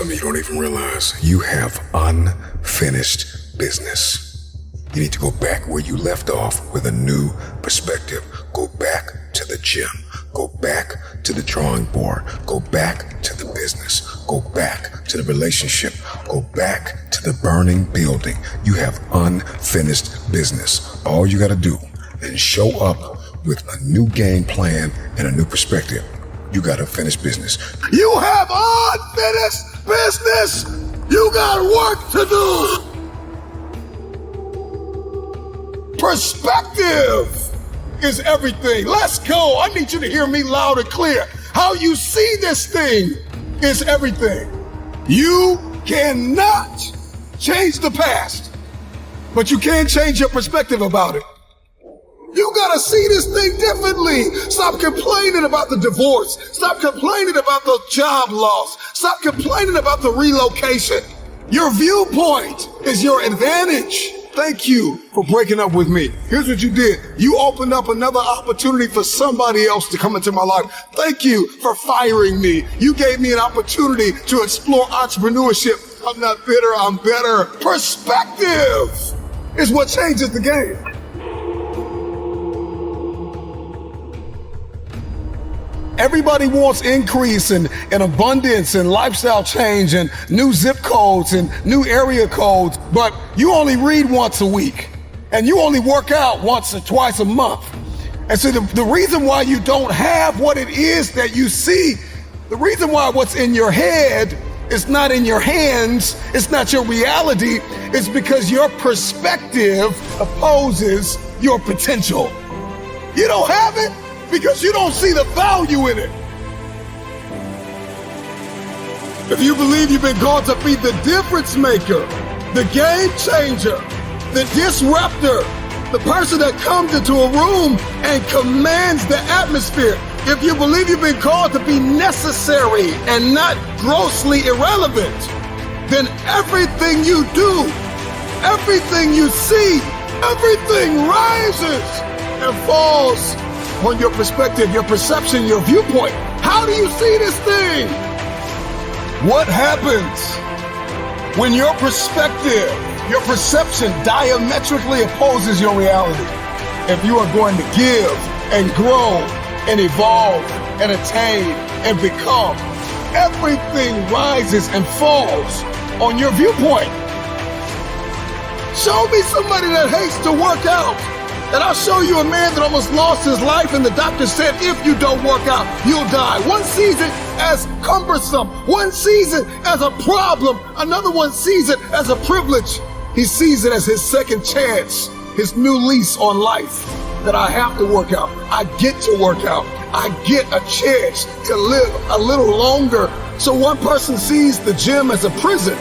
Some of you don't even realize you have unfinished business. You need to go back where you left off with a new perspective. Go back to the gym. Go back to the drawing board. Go back to the business. Go back to the relationship. Go back to the burning building. You have unfinished business. All you got to do is show up with a new game plan and a new perspective. You got unfinished business. You have unfinished business. You got work to do. Perspective is everything. Let's go. I need you to hear me loud and clear. How you see this thing is everything. You cannot change the past, but you can change your perspective about it. You gotta see this thing differently. Stop complaining about the divorce. Stop complaining about the job loss. Stop complaining about the relocation. Your viewpoint is your advantage. Thank you for breaking up with me. Here's what you did. You opened up another opportunity for somebody else to come into my life. Thank you for firing me. You gave me an opportunity to explore entrepreneurship. I'm not bitter, I'm better. Perspective is what changes the game. Everybody wants increase and abundance and lifestyle change and new zip codes and new area codes, but you only read once a week and you only work out once or twice a month. And so the reason why you don't have what it is that you see, the reason why what's in your head is not in your hands, it's not your reality, it's because your perspective opposes your potential. You don't have it because you don't see the value in it. If you believe you've been called to be the difference maker, the game changer, the disruptor, the person that comes into a room and commands the atmosphere, if you believe you've been called to be necessary and not grossly irrelevant, then everything you do, everything you see, everything rises and falls on your perspective, your perception, your viewpoint. How do you see this thing? What happens when your perspective, your perception diametrically opposes your reality? If you are going to give and grow and evolve and attain and become, everything rises and falls on your viewpoint. Show me somebody that hates to work out, and I'll show you a man that almost lost his life, and the doctor said, if you don't work out, you'll die. One sees it as cumbersome. One sees it as a problem. Another one sees it as a privilege. He sees it as his second chance, his new lease on life, that I have to work out. I get to work out. I get a chance to live a little longer. So one person sees the gym as a prison,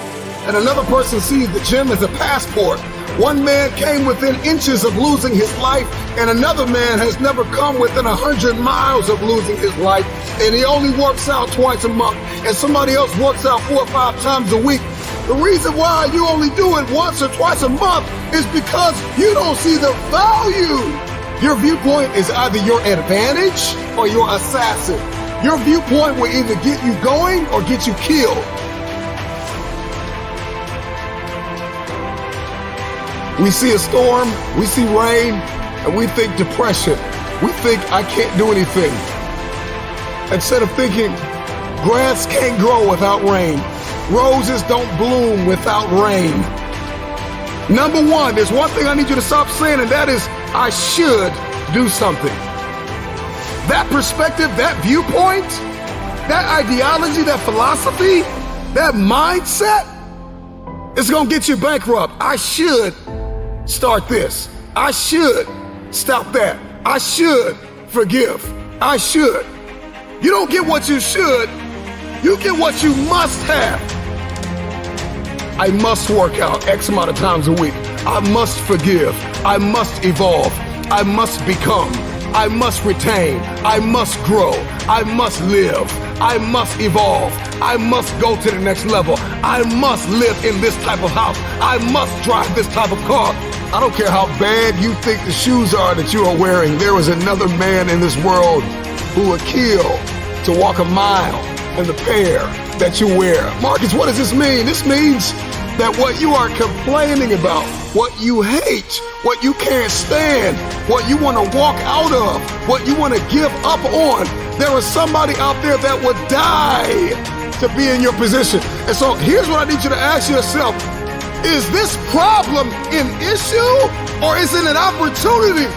and another person sees the gym as a passport. One man came within inches of losing his life, and another man has never come within 100 miles of losing his life, and he only works out twice a month, and somebody else works out 4 or 5 times a week. The reason why you only do it once or twice a month is because you don't see the value. Your viewpoint is either your advantage or your assassin. Your viewpoint will either get you going or get you killed. We see a storm, we see rain, and we think depression. We think I can't do anything. Instead of thinking grass can't grow without rain, roses don't bloom without rain. Number one, there's one thing I need you to stop saying, and that is, I should do something. That perspective, that viewpoint, that ideology, that philosophy, that mindset is gonna get you bankrupt. I should start this. I should stop that. I should forgive. I should. You don't get what you should, you get what you must have. I must work out X amount of times a week. I must forgive. I must evolve. I must become. I must retain. I must grow. I must live. I must evolve. I must go to the next level. I must live in this type of house. I must drive this type of car. I don't care how bad you think the shoes are that you are wearing. There is another man in this world who would kill to walk a mile and the pair that you wear. Marcus, what does this mean? This means that what you are complaining about, what you hate, what you can't stand, what you want to walk out of, what you want to give up on, there is somebody out there that would die to be in your position. And so here's what I need you to ask yourself. Is this problem an issue or is it an opportunity?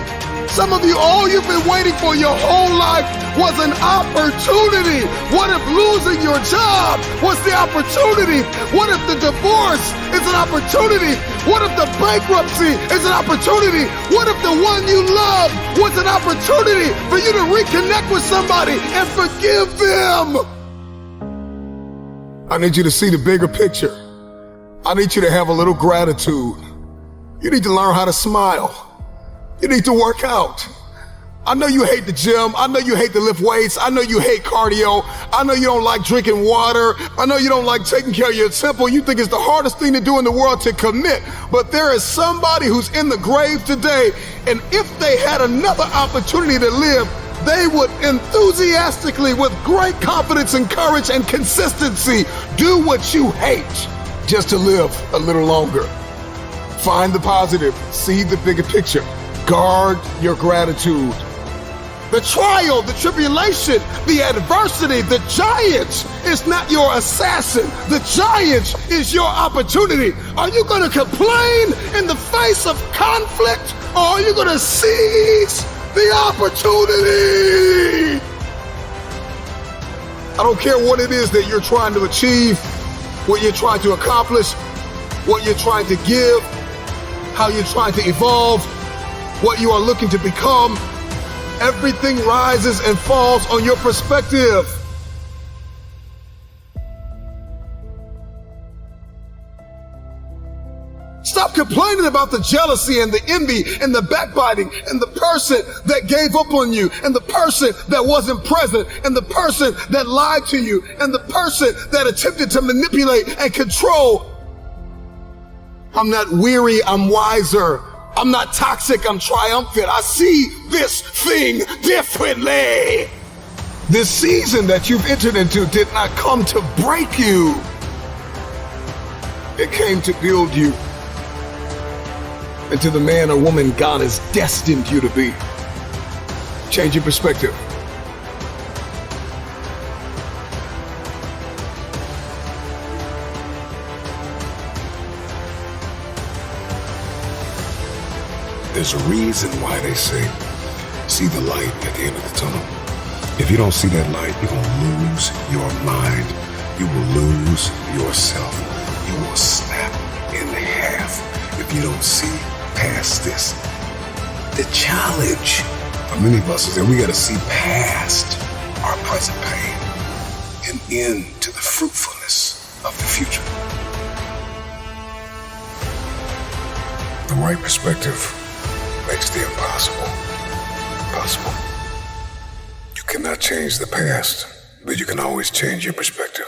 Some of you, all you've been waiting for your whole life was an opportunity. What if losing your job was the opportunity? What if the divorce is an opportunity? What if the bankruptcy is an opportunity? What if the one you love was an opportunity for you to reconnect with somebody and forgive them? I need you to see the bigger picture. I need you to have a little gratitude. You need to learn how to smile. You need to work out. I know you hate the gym. I know you hate to lift weights. I know you hate cardio. I know you don't like drinking water. I know you don't like taking care of your temple. You think it's the hardest thing to do in the world to commit. But there is somebody who's in the grave today, and if they had another opportunity to live, they would enthusiastically, with great confidence and courage and consistency, do what you hate just to live a little longer. Find the positive. See the bigger picture. Guard your gratitude. The trial, the tribulation, the adversity, the giant is not your assassin. The giant is your opportunity. Are you going to complain in the face of conflict, or are you going to seize the opportunity? I don't care what it is that you're trying to achieve, what you're trying to accomplish, what you're trying to give, how you're trying to evolve, what you are looking to become. Everything rises and falls on your perspective. Stop complaining about the jealousy and the envy and the backbiting and the person that gave up on you and the person that wasn't present and the person that lied to you and the person that attempted to manipulate and control. I'm not weary, I'm wiser. I'm not toxic, I'm triumphant. I see this thing differently. This season that you've entered into did not come to break you. It came to build you into the man or woman God has destined you to be. Change your perspective. There's a reason why they say, see the light at the end of the tunnel. If you don't see that light, you're going to lose your mind. You will lose yourself. You will snap in half if you don't see past this. The challenge for many of us is that we got to see past our present pain and into the fruitfulness of the future. The right perspective makes the impossible possible. You cannot change the past, but you can always change your perspective.